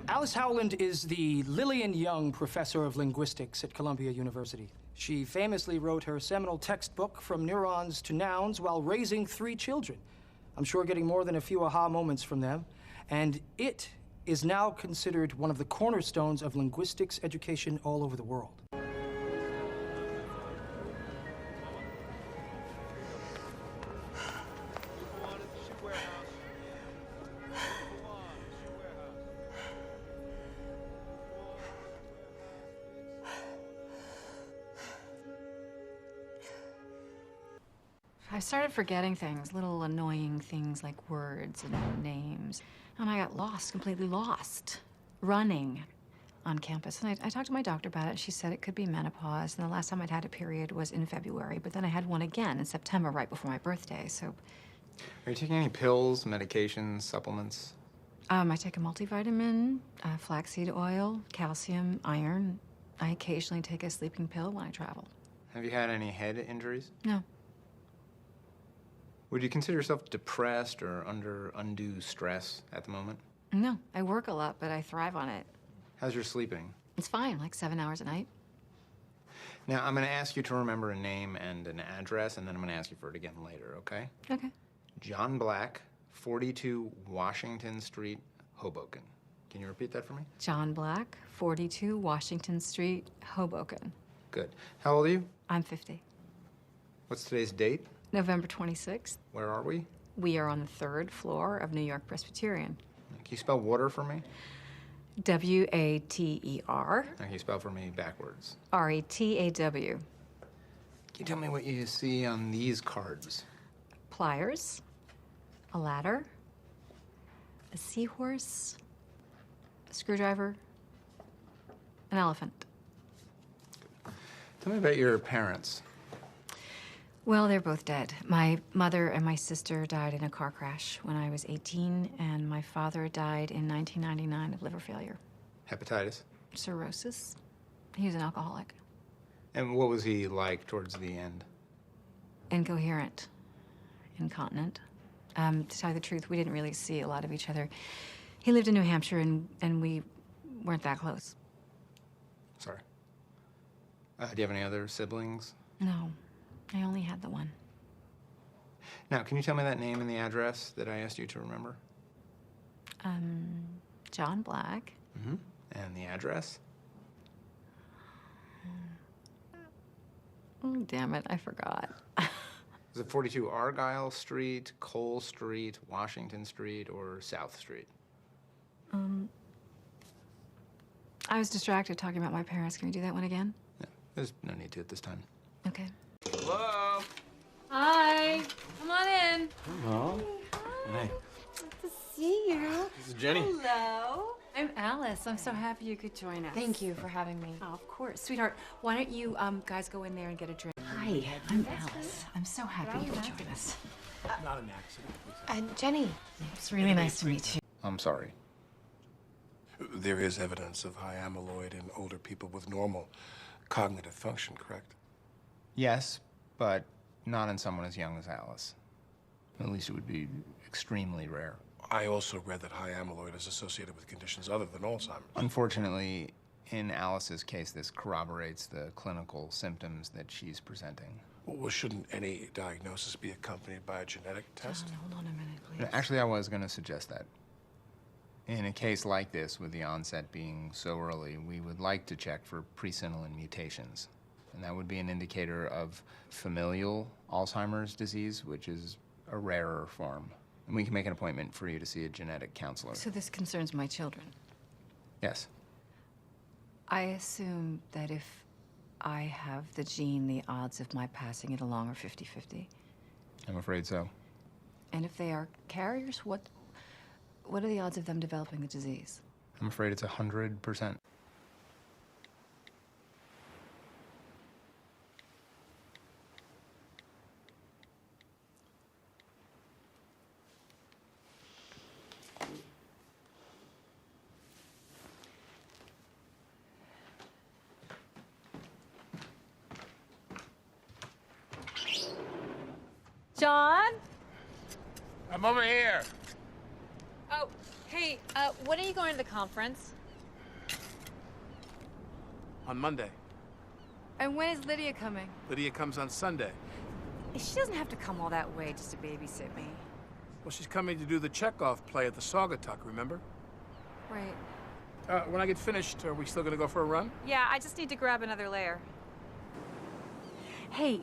Alice Howland is the Lillian Young Professor of Linguistics at Columbia University. She famously wrote her seminal textbook, From Neurons to Nouns, while raising 3 children. I'm sure getting more than a few aha moments from them. And it is now considered one of the cornerstones of linguistics education all over the world. I started forgetting things, little annoying things like words and names. And I got lost, completely lost, running on campus. And I talked to my doctor about it. She said it could be menopause. And the last time I'd had a period was in February, but then I had one again in September, right before my birthday, so. Are you taking any pills, medications, supplements? I take a multivitamin, flaxseed oil, calcium, iron. I occasionally take a sleeping pill when I travel. Have you had any head injuries? No. Would you consider yourself depressed or under undue stress at the moment? No, I work a lot, but I thrive on it. How's your sleeping? It's fine, like 7 hours a night. Now, I'm going to ask you to remember a name and an address, and then I'm going to ask you for it again later, okay? Okay. John Black, 42 Washington Street, Hoboken. Can you repeat that for me? John Black, 42 Washington Street, Hoboken. Good. How old are you? I'm 50. What's today's date? November 26th. Where are we? We are on the 3rd floor of New York Presbyterian. Can you spell water for me? W-A-T-E-R. Can you spell for me backwards? R-E-T-A-W. Can you tell me what you see on these cards? Pliers, a ladder, a seahorse, a screwdriver, an elephant. Tell me about your parents. Well, they're both dead. My mother and my sister died in a car crash when I was 18, and my father died in 1999 of liver failure. Hepatitis? Cirrhosis. He was an alcoholic. And what was he like towards the end? Incoherent. Incontinent. To tell you the truth, we didn't really see a lot of each other. He lived in New Hampshire, and we weren't that close. Sorry. Do you have any other siblings? No. I only had the one. Now, can you tell me that name and the address that I asked you to remember? John Black. Mm-hmm. And the address? Oh, damn it, I forgot. Is it 42 Argyle Street, Cole Street, Washington Street, or South Street? I was distracted talking about my parents. Can we do that one again? Yeah, there's no need to at this time. Okay. Hello? Hi. Come on in. Hello. Hey. Good to see you. This is Jenny. Hello. I'm Alice. I'm so happy you could join us. Thank you for having me. Oh, of course. Sweetheart, why don't you guys go in there and get a drink? Hi, I'm Alice. I'm so happy you could join us. Not an accident. And Jenny. It's really nice to meet you. I'm sorry. There is evidence of high amyloid in older people with normal cognitive function, correct? Yes, but not in someone as young as Alice. At least it would be extremely rare. I also read that high amyloid is associated with conditions other than Alzheimer's. Unfortunately, in Alice's case, this corroborates the clinical symptoms that she's presenting. Well, shouldn't any diagnosis be accompanied by a genetic test? John, hold on a minute, please. Actually, I was going to suggest that. In a case like this, with the onset being so early, we would like to check for presenilin mutations. And that would be an indicator of familial Alzheimer's disease, which is a rarer form. And we can make an appointment for you to see a genetic counselor. So this concerns my children. Yes. I assume that if I have the gene, the odds of my passing it along are 50-50. I'm afraid so. And if they are carriers, what are the odds of them developing the disease? I'm afraid it's 100%. John? I'm over here. Oh, Hey, when are you going to the conference? On Monday. And when is Lydia coming? Lydia comes on Sunday. She doesn't have to come all that way just to babysit me. Well, she's coming to do the Chekhov play at the Saugatuck, remember? Right. When I get finished, are we still gonna go for a run? Yeah, I just need to grab another layer. Hey,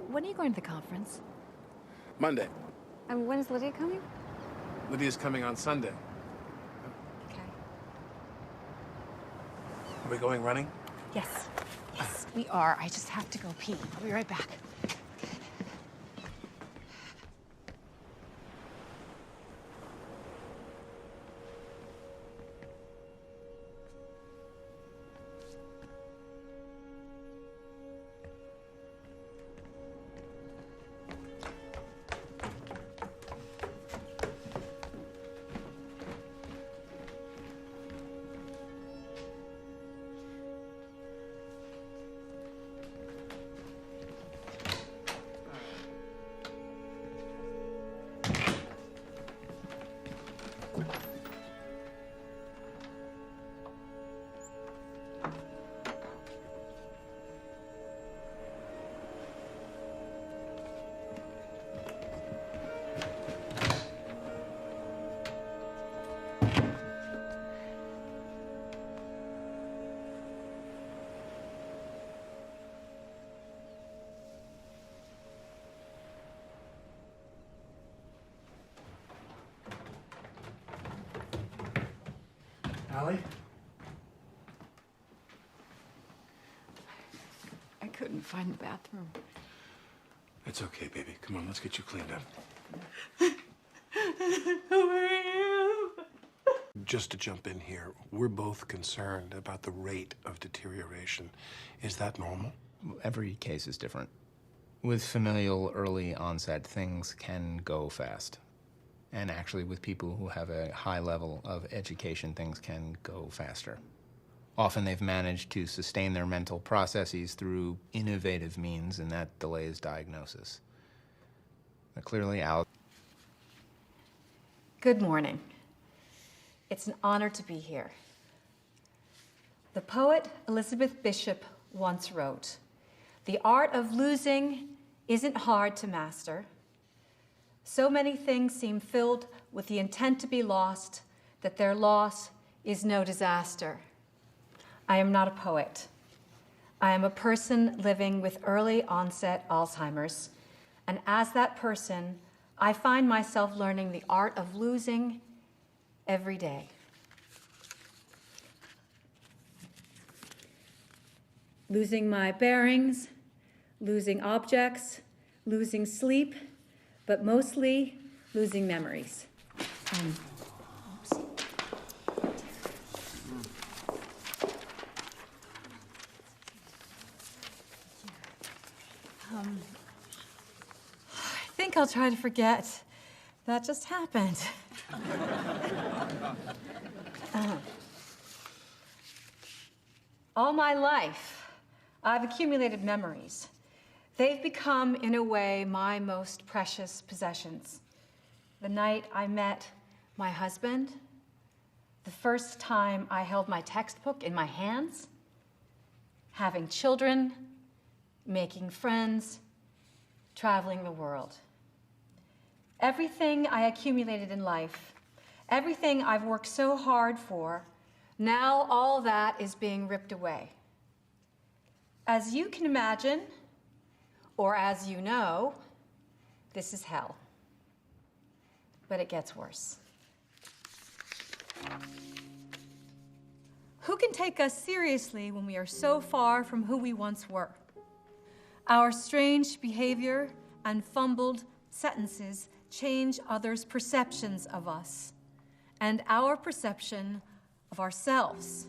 when are you going to the conference? Monday. And when is Lydia coming? Lydia's coming on Sunday. Okay. Are we going running? Yes. Yes, we are. I just have to go pee. I'll be right back. Allie? I couldn't find the bathroom. It's okay, baby. Come on, let's get you cleaned up. Who are you? Just to jump in here, we're both concerned about the rate of deterioration. Is that normal? Every case is different. With familial early onset, things can go fast. And actually, with people who have a high level of education, things can go faster. Often they've managed to sustain their mental processes through innovative means, and that delays diagnosis. But clearly out. Good morning. It's an honor to be here. The poet Elizabeth Bishop once wrote, "The art of losing isn't hard to master. So many things seem filled with the intent to be lost that their loss is no disaster." I am not a poet. I am a person living with early onset Alzheimer's, and as that person, I find myself learning the art of losing every day. Losing my bearings, losing objects, losing sleep, but mostly losing memories. I think I'll try to forget. That just happened. All my life, I've accumulated memories. They've become, in a way, my most precious possessions. The night I met my husband, the first time I held my textbook in my hands, having children, making friends, traveling the world. Everything I accumulated in life, everything I've worked so hard for, now all that is being ripped away. As you can imagine, or as you know, this is hell. But it gets worse. Who can take us seriously when we are so far from who we once were? Our strange behavior and fumbled sentences change others' perceptions of us and our perception of ourselves.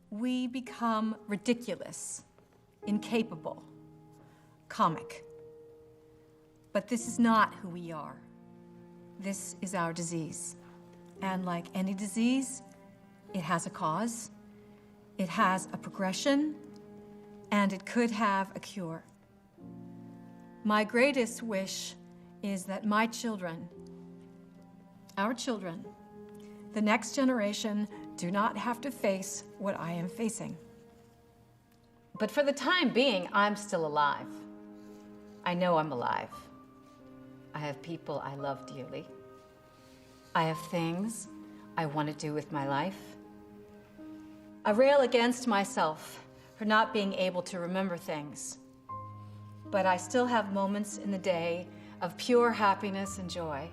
We become ridiculous, incapable, comic. But this is not who we are. This is our disease. And like any disease, it has a cause, it has a progression, and it could have a cure. My greatest wish is that my children, our children, the next generation do not have to face what I am facing. But for the time being, I'm still alive. I know I'm alive. I have people I love dearly. I have things I want to do with my life. I rail against myself for not being able to remember things. But I still have moments in the day of pure happiness and joy.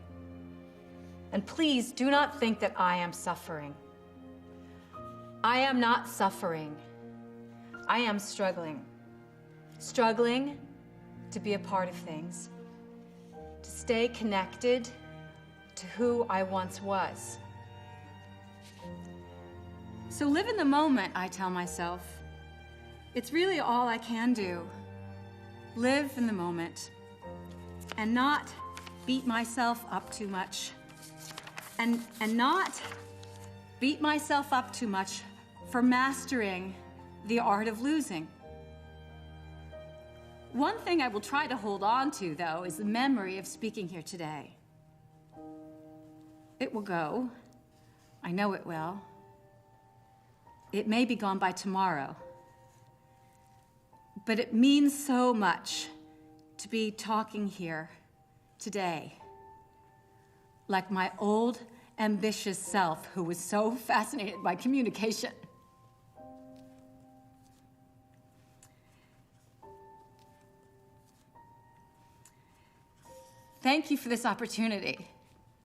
And please do not think that I am suffering. I am not suffering. I am struggling. Struggling to be a part of things, to stay connected to who I once was. So live in the moment, I tell myself. It's really all I can do. Live in the moment and not beat myself up too much. And not beat myself up too much for mastering the art of losing. One thing I will try to hold on to, though, is the memory of speaking here today. It will go. I know it will. It may be gone by tomorrow. But it means so much to be talking here today. Like my old, ambitious self who was so fascinated by communication. Thank you for this opportunity.